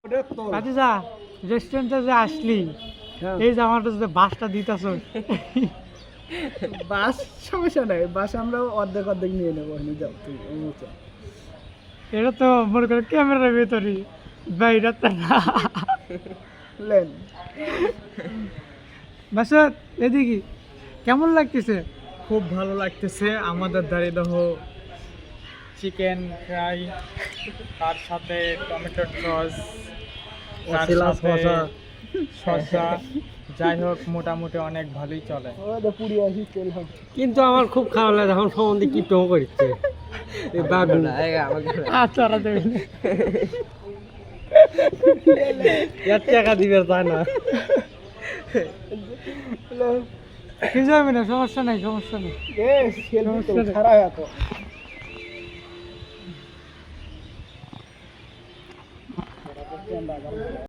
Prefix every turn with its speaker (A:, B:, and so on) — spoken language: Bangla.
A: কাজিজা রেস্টুরেন্টে যে আসলি এই যে আমার যে বাসটা দিতেছ
B: বাস সমস্যা নাই, বাস আমরা অর্ধেক অর্ধেক নিয়ে নেবো। যাও তুই
A: এটা তো মনে করে ক্যামেরার ভেতরে বাইরে তো না
B: লেন
A: বাসত এদিকে কেমন লাগতেছে?
C: খুব ভালো লাগতেছে। আমাদের দাঁড়িয়ে চিকেন ফ্রাই, তার সাথে টমেটোর সস, তার সাথে শসা, যাই হোক মোটামুটি অনেক ভালোই চলে।
B: পুরি আসি তেল হয়।
A: কিন্তু আমার খুব খারাপ লাগে এখন সম্বন্ধে কি টো করছে বাবু আচ্ছা টাকা দিবে তা না কিছু হবে না, সমস্যা নাই সমস্যা নেই।
B: খারাপ এত